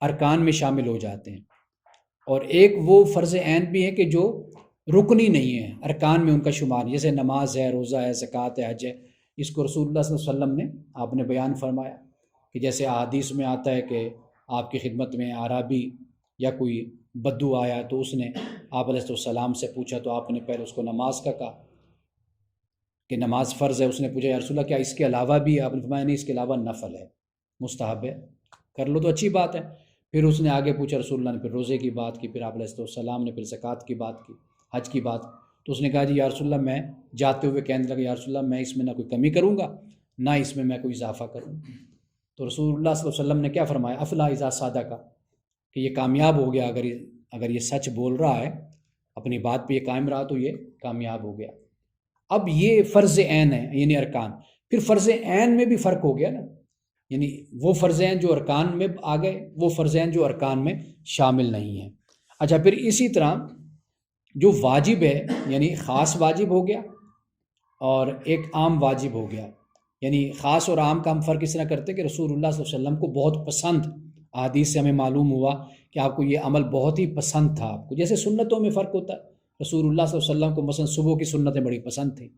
ارکان میں شامل ہو جاتے ہیں، اور ایک وہ فرض عین بھی ہے کہ جو رکنی نہیں ہے، ارکان میں ان کا شمار، جیسے نماز ہے، روزہ ہے، زکوٰۃ ہے، حج ہے. اس کو رسول اللہ صلی اللہ علیہ وسلم نے آپ نے بیان فرمایا کہ جیسے احادیث میں آتا ہے کہ آپ کی خدمت میں اعرابی یا کوئی بدو آیا تو اس نے آپ علیہ السلام سے پوچھا، تو آپ نے پہلے اس کو نماز کا کہا کہ نماز فرض ہے. اس نے پوچھا یا رسول اللہ کیا اس کے علاوہ بھی ہے؟ آپ نے فرمایا نہیں، اس کے علاوہ نفل ہے، مستحب ہے، کر لو تو اچھی بات ہے. پھر اس نے آگے پوچھا رسول اللہ نے، پھر روزے کی بات کی، پھر آپ علیہ السلام نے پھر زکوٰۃ کی بات کی، حج کی بات. تو اس نے کہا جی یا رسول اللہ، میں جاتے ہوئے کہنے لگا یا رسول اللہ میں اس میں نہ کوئی کمی کروں گا نہ اس میں کوئی اضافہ کروں. تو رسول اللہ صلی اللہ علیہ وسلم نے کیا فرمایا؟ افلا اذا صادق، کہ یہ کامیاب ہو گیا، اگر یہ سچ بول رہا ہے، اپنی بات پہ یہ قائم رہا تو یہ کامیاب ہو گیا. اب یہ فرض عین ہے، یعنی ارکان. پھر فرض عین میں بھی فرق ہو گیا نا، یعنی وہ فرض عین جو ارکان میں آ گئے، وہ فرض عین جو ارکان میں شامل نہیں ہیں. اچھا پھر اسی طرح جو واجب ہے، یعنی خاص واجب ہو گیا اور ایک عام واجب ہو گیا. یعنی خاص اور عام کا ہم فرق اس طرح کرتے کہ رسول اللہ صلی اللہ علیہ وسلم کو بہت پسند، احادیث سے ہمیں معلوم ہوا کہ آپ کو یہ عمل بہت ہی پسند تھا. آپ کو جیسے سنتوں میں فرق ہوتا ہے، رسول اللہ صلی اللہ علیہ وسلم کو مثلا صبح کی سنتیں بڑی پسند تھیں،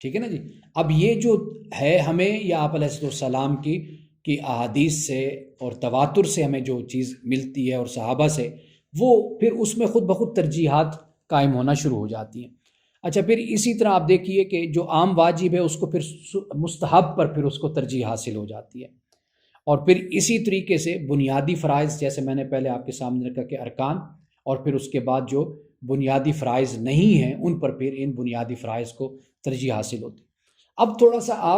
ٹھیک ہے نا جی. اب یہ جو ہے ہمیں یا آپ علیہ السلام کی احادیث سے اور تواتر سے ہمیں جو چیز ملتی ہے اور صحابہ سے، وہ پھر اس میں خود بخود ترجیحات قائم ہونا شروع ہو جاتی ہیں. اچھا پھر اسی طرح آپ دیکھیے کہ جو عام واجب ہے اس کو پھر مستحب پر پھر اس کو ترجیح حاصل ہو جاتی ہے. اور پھر اسی طریقے سے بنیادی فرائض، جیسے میں نے پہلے آپ کے سامنے رکھا کہ ارکان، اور پھر اس کے بعد جو بنیادی فرائض نہیں ہیں ان پر پھر ان بنیادی فرائض کو ترجیح حاصل ہوتی. اب تھوڑا سا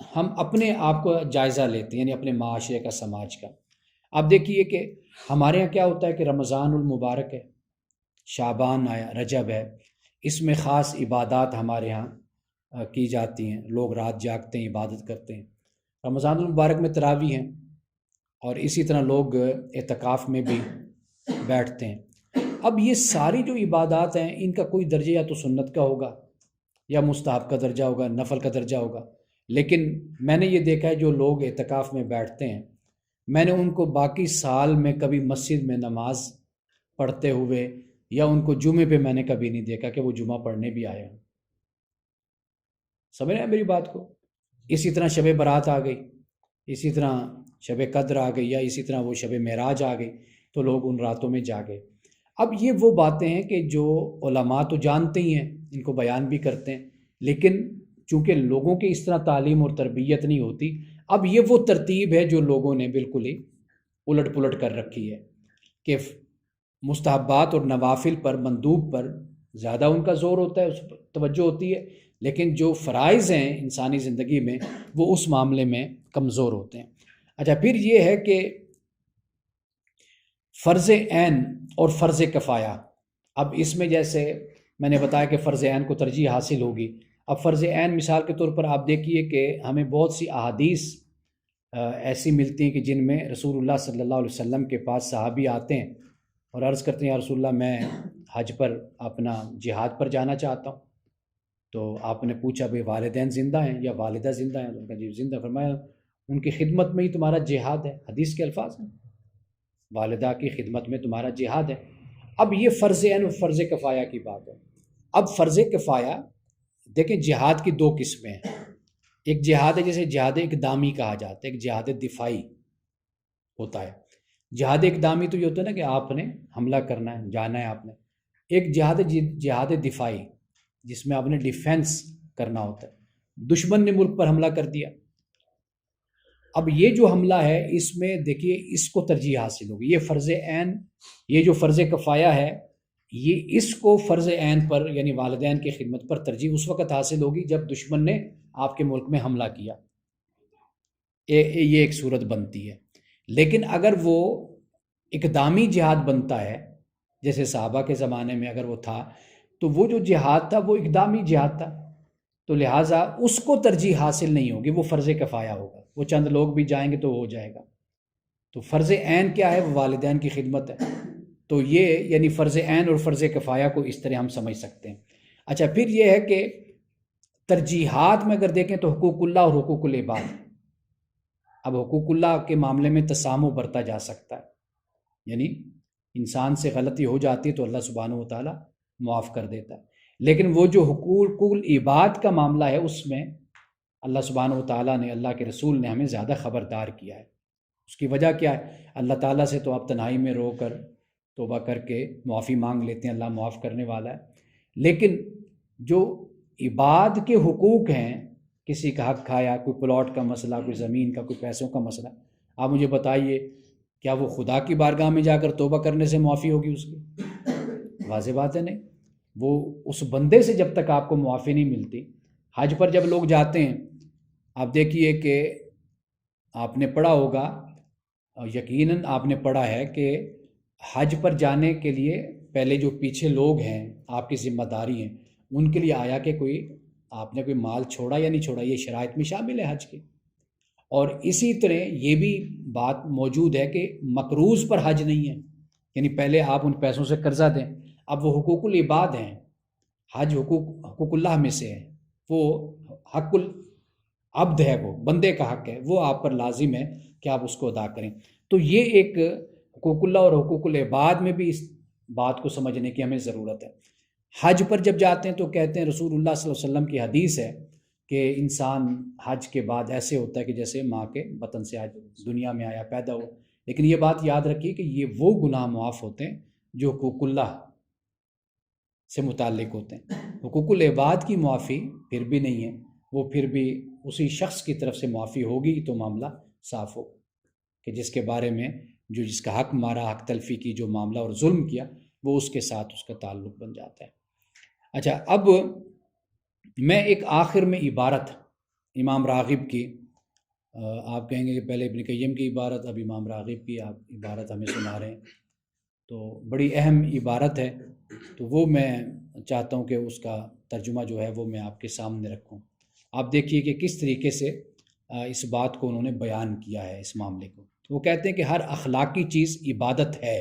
ہم اپنے آپ کو جائزہ لیتے ہیں، یعنی اپنے معاشرے کا، سماج کا. آپ دیکھیے کہ ہمارے یہاں کیا ہوتا ہے کہ رمضان المبارک ہے، شعبان آیا، رجب ہے، اس میں خاص عبادات ہمارے ہاں کی جاتی ہیں، لوگ رات جاگتے ہیں، عبادت کرتے ہیں. رمضان المبارک میں تراویح ہیں، اور اسی طرح لوگ اعتکاف میں بھی بیٹھتے ہیں. اب یہ ساری جو عبادات ہیں ان کا کوئی درجہ یا تو سنت کا ہوگا یا مستحب کا درجہ ہوگا، نفل کا درجہ ہوگا. لیکن میں نے یہ دیکھا ہے جو لوگ اعتکاف میں بیٹھتے ہیں، میں نے ان کو باقی سال میں کبھی مسجد میں نماز پڑھتے ہوئے یا ان کو جمعے پہ میں نے کبھی نہیں دیکھا کہ وہ جمعہ پڑھنے بھی آئے ہوں. سمجھ رہے ہیں میری بات کو؟ اسی طرح شب برات آ گئی، اسی طرح شب قدر آ گئی، یا اسی طرح وہ شب معراج آ گئی، تو لوگ ان راتوں میں جاگے. اب یہ وہ باتیں ہیں کہ جو علماء تو جانتے ہی ہیں، ان کو بیان بھی کرتے ہیں، لیکن چونکہ لوگوں کی اس طرح تعلیم اور تربیت نہیں ہوتی، اب یہ وہ ترتیب ہے جو لوگوں نے بالکل ہی الٹ پلٹ کر رکھی ہے کہ مستحبات اور نوافل پر، مندوب پر زیادہ ان کا زور ہوتا ہے، اس پر توجہ ہوتی ہے، لیکن جو فرائض ہیں انسانی زندگی میں وہ اس معاملے میں کمزور ہوتے ہیں. اچھا پھر یہ ہے کہ فرض عین اور فرض کفایہ. اب اس میں جیسے میں نے بتایا کہ فرض عین کو ترجیح حاصل ہوگی. اب فرض عین مثال کے طور پر آپ دیکھیے کہ ہمیں بہت سی احادیث ایسی ملتی ہیں کہ جن میں رسول اللہ صلی اللہ علیہ وسلم کے پاس صحابی آتے ہیں اور عرض کرتے ہیں یا رسول اللہ میں حج پر اپنا جہاد پر جانا چاہتا ہوں. تو آپ نے پوچھا بھئی والدین زندہ ہیں یا والدہ زندہ ہیں؟ تو جی زندہ. فرمایا ان کی خدمت میں ہی تمہارا جہاد ہے. حدیث کے الفاظ ہیں، والدہ کی خدمت میں تمہارا جہاد ہے. اب یہ فرض عین و فرض کفایہ کی بات ہے. اب فرض کفایہ دیکھیں، جہاد کی دو قسمیں ہیں. ایک جہاد ہے جسے جہاد اقدامی کہا جاتا ہے، ایک جہاد دفاعی ہوتا ہے. جہاد اقدامی تو یہ ہوتا ہے نا کہ آپ نے حملہ کرنا ہے، جانا ہے آپ نے. ایک جہاد دفاعی جس میں آپ نے ڈیفینس کرنا ہوتا ہے. دشمن نے ملک پر حملہ کر دیا، اب یہ جو حملہ ہے اس میں دیکھیے اس کو ترجیح حاصل ہوگی، یہ فرض عین، یہ جو فرض کفایہ ہے یہ اس کو فرض عین پر یعنی والدین کی خدمت پر ترجیح اس وقت حاصل ہوگی جب دشمن نے آپ کے ملک میں حملہ کیا، یہ ایک صورت بنتی ہے۔ لیکن اگر وہ اقدامی جہاد بنتا ہے جیسے صحابہ کے زمانے میں اگر وہ تھا تو وہ جو جہاد تھا وہ اقدامی جہاد تھا، تو لہٰذا اس کو ترجیح حاصل نہیں ہوگی، وہ فرض کفایہ ہوگا، وہ چند لوگ بھی جائیں گے تو ہو جائے گا۔ تو فرض عین کیا ہے؟ وہ والدین کی خدمت ہے۔ تو یہ یعنی فرض عین اور فرض کفایہ کو اس طرح ہم سمجھ سکتے ہیں۔ اچھا، پھر یہ ہے کہ ترجیحات میں اگر دیکھیں تو حقوق اللہ اور حقوق العباد، اب حقوق اللہ کے معاملے میں تسامح برتا جا سکتا ہے، یعنی انسان سے غلطی ہو جاتی ہے تو اللہ سبحانہ و تعالیٰ معاف کر دیتا ہے، لیکن وہ جو حقوق العباد کا معاملہ ہے اس میں اللہ سبحانہ و تعالیٰ نے، اللہ کے رسول نے ہمیں زیادہ خبردار کیا ہے۔ اس کی وجہ کیا ہے؟ اللہ تعالیٰ سے تو آپ تنہائی میں رو کر توبہ کر کے معافی مانگ لیتے ہیں، اللہ معاف کرنے والا ہے، لیکن جو عباد کے حقوق ہیں، کسی کا حق کھایا، کوئی پلاٹ کا مسئلہ، کوئی زمین کا، کوئی پیسوں کا مسئلہ، آپ مجھے بتائیے کیا وہ خدا کی بارگاہ میں جا کر توبہ کرنے سے معافی ہوگی اس کی؟ واضح بات ہے نہیں۔ وہ اس بندے سے جب تک آپ کو معافی نہیں ملتی، حج پر جب لوگ جاتے ہیں آپ دیکھیے کہ آپ نے پڑھا ہوگا، یقیناً آپ نے پڑھا ہے کہ حج پر جانے کے لیے پہلے جو پیچھے لوگ ہیں آپ کی ذمہ داری ہیں ان کے لیے آیا کہ کوئی آپ نے کوئی مال چھوڑا یا نہیں چھوڑا، یہ شرائط میں شامل ہے حج کے۔ اور اسی طرح یہ بھی بات موجود ہے کہ مقروض پر حج نہیں ہے، یعنی پہلے آپ ان پیسوں سے قرضہ دیں، اب وہ حقوق العباد ہیں، حج حقوق اللہ میں سے ہے، وہ حق العبد ہے، وہ بندے کا حق ہے، وہ آپ پر لازم ہے کہ آپ اس کو ادا کریں۔ تو یہ ایک حقوق اللہ اور حقوق العباد میں بھی اس بات کو سمجھنے کی ہمیں ضرورت ہے۔ حج پر جب جاتے ہیں تو کہتے ہیں، رسول اللہ صلی اللہ علیہ وسلم کی حدیث ہے کہ انسان حج کے بعد ایسے ہوتا ہے کہ جیسے ماں کے بطن سے آج دنیا میں آیا، پیدا ہو، لیکن یہ بات یاد رکھیے کہ یہ وہ گناہ معاف ہوتے ہیں جو حقوق اللہ سے متعلق ہوتے ہیں۔ حقوق العباد کی معافی پھر بھی نہیں ہے، وہ پھر بھی اسی شخص کی طرف سے معافی ہوگی تو معاملہ صاف ہو، کہ جس کے بارے میں جو جس کا حق مارا، حق تلفی کی جو معاملہ اور ظلم کیا، وہ اس کے ساتھ اس کا تعلق بن جاتا ہے۔ اچھا، اب میں ایک آخر میں عبارت امام راغب کی، آپ کہیں گے کہ پہلے ابن قیم کی عبارت، اب امام راغب کی آپ عبارت ہمیں سنا رہے ہیں، تو بڑی اہم عبارت ہے، تو وہ میں چاہتا ہوں کہ اس کا ترجمہ جو ہے وہ میں آپ کے سامنے رکھوں۔ آپ دیکھیے کہ کس طریقے سے اس بات کو انہوں نے بیان کیا ہے، اس معاملے کو۔ وہ کہتے ہیں کہ ہر اخلاقی چیز عبادت ہے،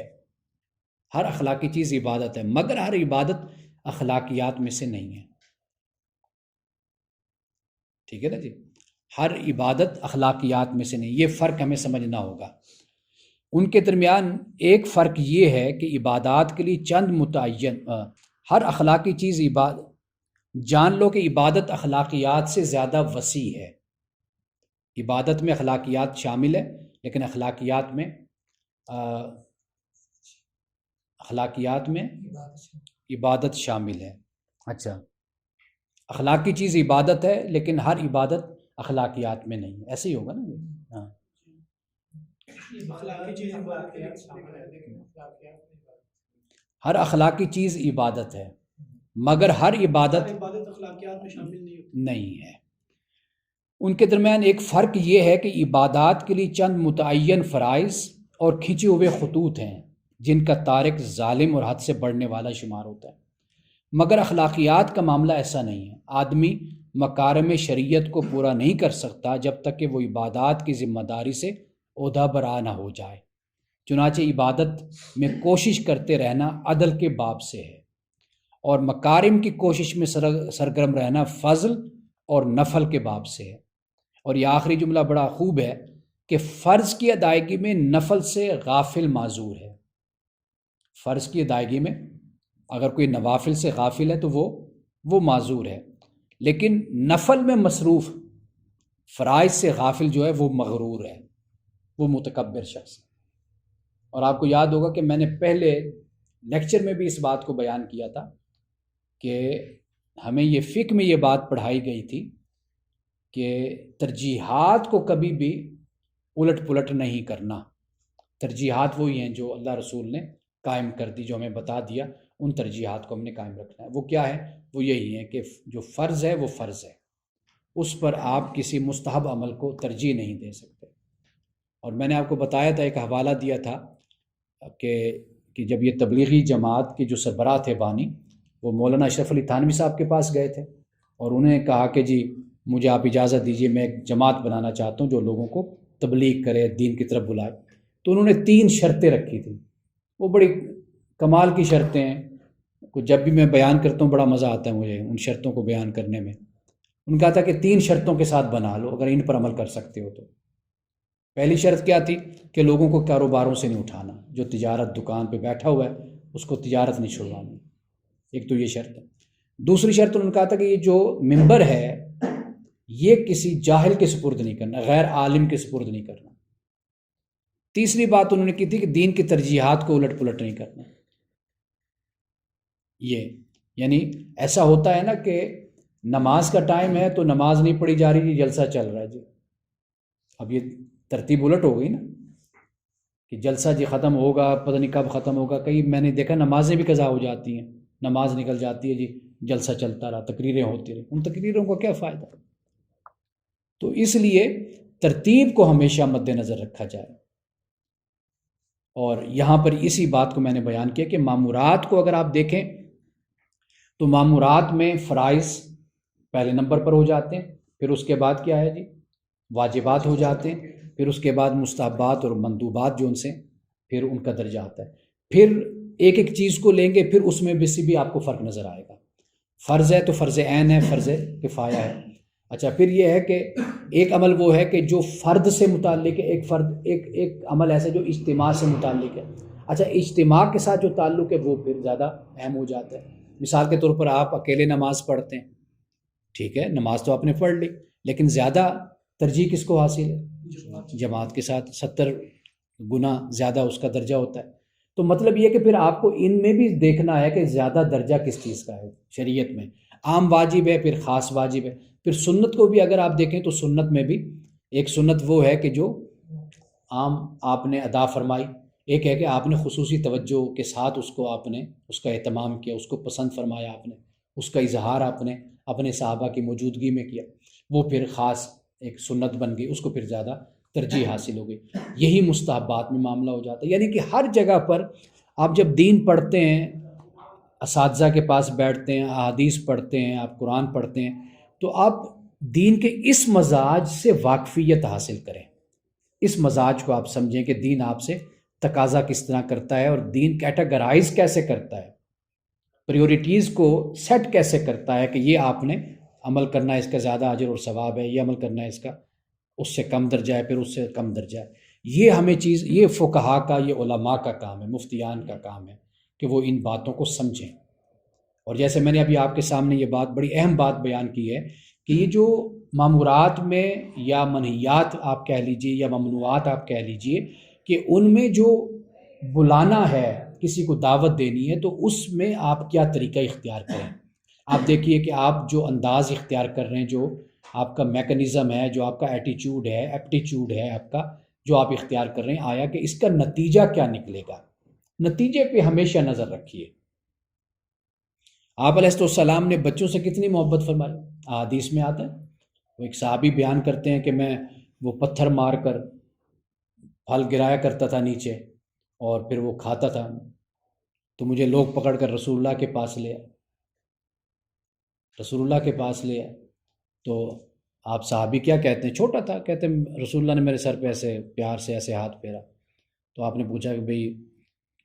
ہر اخلاقی چیز عبادت ہے، مگر ہر عبادت اخلاقیات میں سے نہیں ہے۔ ٹھیک ہے نا جی؟ ہر عبادت اخلاقیات میں سے نہیں، یہ فرق ہمیں سمجھنا ہوگا۔ ان کے درمیان ایک فرق یہ ہے کہ عبادات کے لیے چند متعین، ہر اخلاقی چیز جان لو کہ عبادت اخلاقیات سے زیادہ وسیع ہے۔ عبادت میں اخلاقیات شامل ہے، لیکن اخلاقیات میں عبادت شامل ہے۔ اچھا، اخلاقی چیز عبادت ہے لیکن ہر عبادت اخلاقیات میں نہیں، ایسے ہی ہوگا نا؟ ہاں، ہر اخلاقی چیز عبادت ہے مگر ہر عبادت اخلاقیات میں شامل نہیں ہے۔ ان کے درمیان ایک فرق یہ ہے کہ عبادات کے لیے چند متعین فرائض اور کھنچے ہوئے خطوط ہیں جن کا تارک ظالم اور حد سے بڑھنے والا شمار ہوتا ہے، مگر اخلاقیات کا معاملہ ایسا نہیں ہے۔ آدمی مکارم شریعت کو پورا نہیں کر سکتا جب تک کہ وہ عبادات کی ذمہ داری سے عہدہ برآ نہ ہو جائے۔ چنانچہ عبادت میں کوشش کرتے رہنا عدل کے باب سے ہے، اور مکارم کی کوشش میں سرگرم رہنا فضل اور نفل کے باب سے ہے۔ اور یہ آخری جملہ بڑا خوب ہے کہ فرض کی ادائیگی میں نفل سے غافل معذور ہے۔ فرض کی ادائیگی میں اگر کوئی نوافل سے غافل ہے تو وہ معذور ہے، لیکن نفل میں مصروف فرائض سے غافل جو ہے وہ مغرور ہے، وہ متکبر شخص ہے۔ اور آپ کو یاد ہوگا کہ میں نے پہلے لیکچر میں بھی اس بات کو بیان کیا تھا کہ ہمیں یہ فقہ میں یہ بات پڑھائی گئی تھی کہ ترجیحات کو کبھی بھی الٹ پلٹ نہیں کرنا. ترجیحات وہی ہیں جو اللہ رسول نے قائم کر دی، جو ہمیں بتا دیا، ان ترجیحات کو ہم نے قائم رکھنا ہے. وہ کیا ہے؟ وہ یہی ہے کہ جو فرض ہے وہ فرض ہے، اس پر آپ کسی مستحب عمل کو ترجیح نہیں دے سکتے. اور میں نے آپ کو بتایا تھا، ایک حوالہ دیا تھا کہ جب یہ تبلیغی جماعت کے جو سربراہ تھے بانی، وہ مولانا اشرف علی تھانوی صاحب کے پاس گئے تھے اور انہوں نے کہا کہ جی مجھے آپ اجازت دیجیے، میں ایک جماعت بنانا چاہتا ہوں جو لوگوں کو تبلیغ کرے، دین کی طرف بلائے. تو انہوں نے 3 شرطیں رکھی تھیں. وہ بڑی کمال کی شرطیں ہیں، جب بھی میں بیان کرتا ہوں بڑا مزہ آتا ہے مجھے ان شرطوں کو بیان کرنے میں. ان کہا تھا کہ 3 شرطوں کے ساتھ بنا لو اگر ان پر عمل کر سکتے ہو تو. پہلی شرط کیا تھی؟ کہ لوگوں کو کاروباروں سے نہیں اٹھانا، جو تجارت دکان پہ بیٹھا ہوا ہے اس کو تجارت نہیں چھڑوانی. ایک تو یہ شرط ہے. دوسری شرط انہوں نے کہا تھا کہ یہ جو ممبر ہے یہ کسی جاہل کے سپرد نہیں کرنا، غیر عالم کے سپرد نہیں کرنا. تیسری بات انہوں نے کی تھی کہ دین کی ترجیحات کو الٹ پلٹ نہیں کرنا. یہ یعنی ایسا ہوتا ہے نا کہ نماز کا ٹائم ہے تو نماز نہیں پڑھی جا رہی، جلسہ چل رہا ہے جی. اب یہ ترتیب الٹ ہو گئی نا کہ جلسہ جی ختم ہوگا، پتہ نہیں کب ختم ہوگا. کئی میں نے دیکھا نمازیں بھی قضا ہو جاتی ہیں، نماز نکل جاتی ہے جی، جلسہ چلتا رہا، تقریریں ہوتی رہی. ان تقریروں کا کیا فائدہ؟ تو اس لیے ترتیب کو ہمیشہ مد نظر رکھا جائے. اور یہاں پر اسی بات کو میں نے بیان کیا کہ مامورات کو اگر آپ دیکھیں تو مامورات میں فرائض پہلے نمبر پر ہو جاتے ہیں، پھر اس کے بعد کیا ہے جی؟ واجبات ہو جاتے ہیں، پھر اس کے بعد مستحبات اور مندوبات جو ان سے پھر ان کا درجہ آتا ہے. پھر ایک ایک چیز کو لیں گے، پھر اس میں بھی آپ کو فرق نظر آئے گا. فرض ہے تو فرض عین ہے، فرض کفایہ ہے. اچھا، پھر یہ ہے کہ ایک عمل وہ ہے کہ جو فرد سے متعلق ہے، ایک عمل ایسا جو اجتماع سے متعلق ہے. اچھا، اجتماع کے ساتھ جو تعلق ہے وہ پھر زیادہ اہم ہو جاتا ہے. مثال کے طور پر آپ اکیلے نماز پڑھتے ہیں، ٹھیک ہے، نماز تو آپ نے پڑھ لی، لیکن زیادہ ترجیح کس کو حاصل ہے؟ جماعت کے ساتھ. 70 گنا زیادہ اس کا درجہ ہوتا ہے. تو مطلب یہ کہ پھر آپ کو ان میں بھی دیکھنا ہے کہ زیادہ درجہ کس چیز کا ہے. شریعت میں عام واجب ہے، پھر خاص واجب ہے. پھر سنت کو بھی اگر آپ دیکھیں تو سنت میں بھی ایک سنت وہ ہے کہ جو عام آپ نے ادا فرمائی، ایک ہے کہ آپ نے خصوصی توجہ کے ساتھ اس کو آپ نے اس کا اہتمام کیا، اس کو پسند فرمایا، آپ نے اس کا اظہار آپ نے اپنے صحابہ کی موجودگی میں کیا. وہ پھر خاص ایک سنت بن گئی، اس کو پھر زیادہ ترجیح حاصل ہو گئی. یہی مستحبات میں معاملہ ہو جاتا ہے. یعنی کہ ہر جگہ پر آپ جب دین پڑھتے ہیں، اساتذہ کے پاس بیٹھتے ہیں، احادیث پڑھتے ہیں، آپ قرآن پڑھتے ہیں، تو آپ دین کے اس مزاج سے واقفیت حاصل کریں. اس مزاج کو آپ سمجھیں کہ دین آپ سے تقاضا کس طرح کرتا ہے، اور دین کیٹاگرائز کیسے کرتا ہے، پریورٹیز کو سیٹ کیسے کرتا ہے کہ یہ آپ نے عمل کرنا ہے، اس کا زیادہ اجر اور ثواب ہے، یہ عمل کرنا ہے اس کا اس سے کم درجہ ہے، پھر اس سے کم درجہ ہے. یہ ہمیں چیز، یہ فقہا کا، یہ علماء کا کام ہے، مفتیان کا کام ہے کہ وہ ان باتوں کو سمجھیں. اور جیسے میں نے ابھی آپ کے سامنے یہ بات، بڑی اہم بات بیان کی ہے کہ یہ جو مامورات میں یا منہیات آپ کہہ لیجئے یا ممنوعات آپ کہہ لیجئے، کہ ان میں جو بلانا ہے، کسی کو دعوت دینی ہے، تو اس میں آپ کیا طریقہ اختیار کریں. آپ دیکھیے کہ آپ جو انداز اختیار کر رہے ہیں، جو آپ کا میکنزم ہے، جو آپ کا ایٹیچیوڈ ہے، ایپٹیچیوڈ ہے آپ کا، جو آپ اختیار کر رہے ہیں، آیا کہ اس کا نتیجہ کیا نکلے گا. نتیجے پہ ہمیشہ نظر رکھیے. آپ علیہ السلام نے بچوں سے کتنی محبت فرمائی، احادیث میں آتا ہے. وہ ایک صحابی بیان کرتے ہیں کہ میں وہ پتھر مار کر پھل گرایا کرتا تھا نیچے، اور پھر وہ کھاتا تھا، تو مجھے لوگ پکڑ کر رسول اللہ کے پاس لے آئے. رسول اللہ کے پاس لے آئے تو آپ صحابی کیا کہتے ہیں، چھوٹا تھا، کہتے ہیں رسول اللہ نے میرے سر پہ ایسے پیار سے ایسے ہاتھ پھیرا. تو آپ نے پوچھا کہ بھئی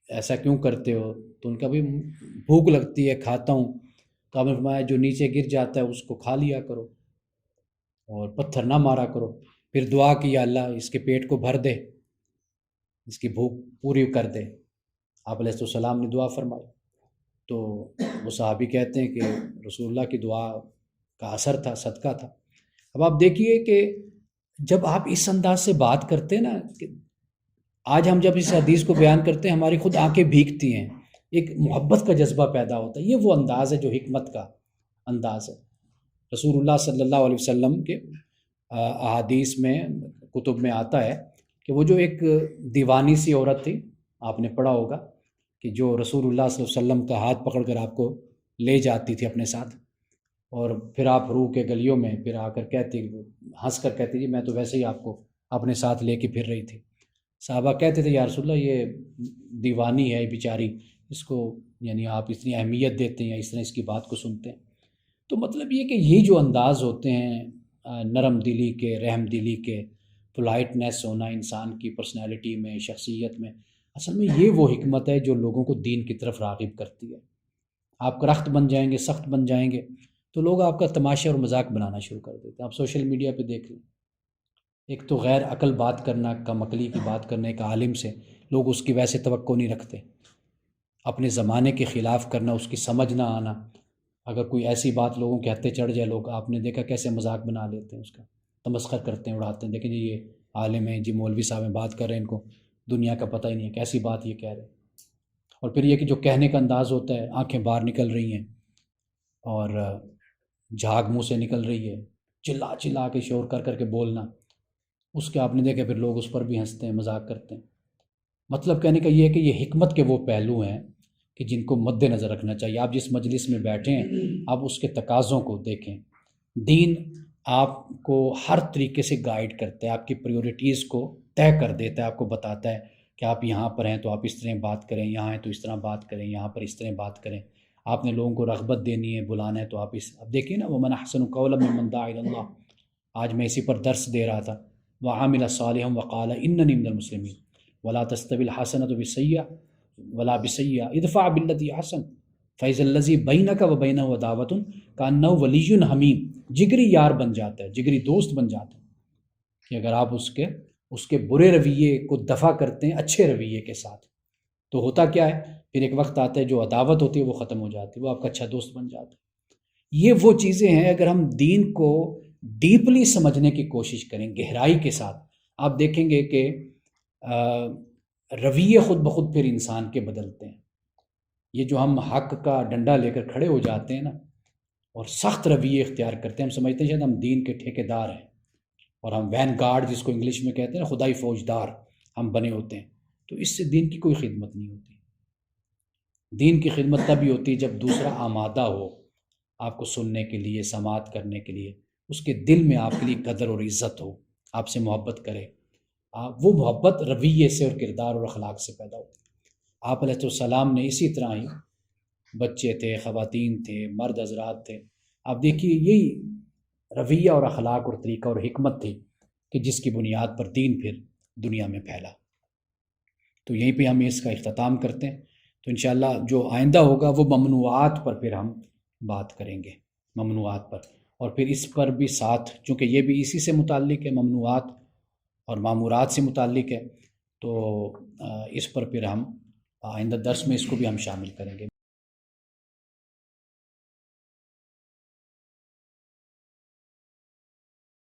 ایسا کیوں کرتے ہو؟ تو ان کا بھی بھوک لگتی ہے، کھاتا ہوں. تو آپ نے فرمایا جو نیچے گر جاتا ہے اس کو کھا لیا کرو اور پتھر نہ مارا کرو. پھر دعا کی، یا اللہ اس کے پیٹ کو بھر دے، اس کی بھوک پوری کر دے. آپ علیہ السلام نے دعا فرمائی. تو وہ صحابی کہتے ہیں کہ رسول اللہ کی دعا کا اثر تھا، صدقہ تھا. اب آپ دیکھیے کہ جب آپ اس انداز سے بات کرتے ہیں نا، کہ آج ہم جب اس حدیث کو بیان کرتے ہیں ہماری خود آنکھیں بھیگتی ہیں، ایک محبت کا جذبہ پیدا ہوتا ہے. یہ وہ انداز ہے جو حکمت کا انداز ہے. رسول اللہ صلی اللہ علیہ وسلم کے احادیث میں، کتب میں آتا ہے کہ وہ جو ایک دیوانی سی عورت تھی، آپ نے پڑھا ہوگا کہ جو رسول اللہ صلی اللہ علیہ وسلم کا ہاتھ پکڑ کر آپ کو لے جاتی تھی اپنے ساتھ، اور پھر آپ روح کے گلیوں میں پھر آ کر کہتے، ہنس کر کہتی جی میں تو ویسے ہی آپ کو اپنے ساتھ لے کے پھر رہی تھی۔ صحابہ کہتے تھے یا رسول اللہ یہ دیوانی ہے بیچاری، اس کو یعنی آپ اتنی اہمیت دیتے ہیں یا اس طرح اس کی بات کو سنتے ہیں۔ تو مطلب یہ کہ یہ جو انداز ہوتے ہیں نرم دلی کے، رحم دلی کے، پولائٹنیس ہونا انسان کی پرسنالٹی میں، شخصیت میں، اصل میں یہ وہ حکمت ہے جو لوگوں کو دین کی طرف راغب کرتی ہے۔ آپ کرخت بن جائیں گے، سخت بن جائیں گے، تو لوگ آپ کا تماشا اور مذاق بنانا شروع کر دیتے ہیں۔ آپ سوشل میڈیا پہ دیکھ لیں، ایک تو غیر عقل بات کرنا، کم عقلی کی بات کرنا ایک عالم سے، لوگ اس کی ویسے توقع نہیں رکھتے۔ اپنے زمانے کے خلاف کرنا، اس کی سمجھ نہ آنا، اگر کوئی ایسی بات لوگوں کے ہتھے چڑھ جائے، لوگ آپ نے دیکھا کیسے مذاق بنا لیتے ہیں، اس کا تمسخر کرتے ہیں، اڑاتے ہیں، دیکھیں جی یہ عالم ہیں، جی مولوی صاحب ہیں بات کر رہے ہیں، ان کو دنیا کا پتہ ہی نہیں ہے، کیسی بات یہ کہہ رہے ہیں۔ اور پھر یہ کہ جو کہنے کا انداز ہوتا ہے، آنکھیں باہر نکل رہی ہیں اور جھاگ منہ سے نکل رہی ہے، چلا چلا کے شور کر کر کے بولنا، اس کے آپ نے دیکھا پھر لوگ اس پر بھی ہنستے ہیں، مذاق کرتے ہیں۔ مطلب کہنے کا یہ ہے کہ یہ حکمت کے وہ پہلو ہیں کہ جن کو مد نظر رکھنا چاہیے۔ آپ جس مجلس میں بیٹھے ہیں، آپ اس کے تقاضوں کو دیکھیں۔ دین آپ کو ہر طریقے سے گائیڈ کرتا ہے، آپ کی پریورٹیز کو طے کر دیتا ہے، آپ کو بتاتا ہے کہ آپ یہاں پر ہیں تو آپ اس طرح بات کریں، یہاں ہیں تو اس طرح بات کریں، یہاں پر اس طرح بات کریں۔ آپ نے لوگوں کو رغبت دینی ہے، بلانا ہے تو آپ اب دیکھیے نا، وَمَنْ أَحْسَنُ قَوْلًا مِّمَّنْ دَعَا إِلَى اللَّهِ، آج میں اسی پر درس دے رہا تھا، وَعَمِلَ صَالِحًا وَقَالَ إِنَّنِي مِنَ الْمُسْلِمِينَ وَلَا تَسْتَوِي الْحَسَنَةُ بِالسَّيِّئَةِ وَلَا بِالسَّيِّئَةِ ادْفَعْ بِالَّتِي أَحْسَنُ فَإِذَا الَّذِي بَيْنَكَ وَبَيْنَهُ عَدَاوَةٌ كَأَنَّهُ وَلِيٌّ حَمِيمٌ، جگری یار بن جاتا ہے، جگری دوست بن جاتا ہے کہ اگر آپ اس کے برے رویے کو دفع کرتے ہیں اچھے رویے کے ساتھ، تو ہوتا کیا ہے، پھر ایک وقت آتا ہے جو عداوت ہوتی ہے وہ ختم ہو جاتی ہے، وہ آپ کا اچھا دوست بن جاتا ہے۔ یہ وہ چیزیں ہیں، اگر ہم دین کو ڈیپلی سمجھنے کی کوشش کریں، گہرائی کے ساتھ، آپ دیکھیں گے کہ رویے خود بخود پھر انسان کے بدلتے ہیں۔ یہ جو ہم حق کا ڈنڈا لے کر کھڑے ہو جاتے ہیں نا، اور سخت رویے اختیار کرتے ہیں، ہم سمجھتے ہیں شاید ہم دین کے ٹھیکیدار ہیں، اور ہم وین گارڈ جس کو انگلش میں کہتے ہیں نا، خدائی فوجدار ہم بنے ہوتے ہیں، تو اس سے دین کی کوئی خدمت نہیں ہوتی۔ دین کی خدمت تبھی ہوتی ہے جب دوسرا آمادہ ہو آپ کو سننے کے لیے، سماعت کرنے کے لیے، اس کے دل میں آپ کے لیے قدر اور عزت ہو، آپ سے محبت کرے۔ وہ محبت رویے سے اور کردار اور اخلاق سے پیدا ہوتی ہے۔ آپ علیہ السلام نے اسی طرح ہی، بچے تھے، خواتین تھے، مرد حضرات تھے، آپ دیکھیے یہی رویہ اور اخلاق اور طریقہ اور حکمت تھی کہ جس کی بنیاد پر دین پھر دنیا میں پھیلا۔ تو یہیں پہ ہم اس کا اختتام کرتے ہیں۔ تو انشاءاللہ جو آئندہ ہوگا وہ ممنوعات پر پھر ہم بات کریں گے، ممنوعات پر، اور پھر اس پر بھی ساتھ، چونکہ یہ بھی اسی سے متعلق ہے، ممنوعات اور مامورات سے متعلق ہے، تو اس پر پھر ہم آئندہ درس میں اس کو بھی ہم شامل کریں گے۔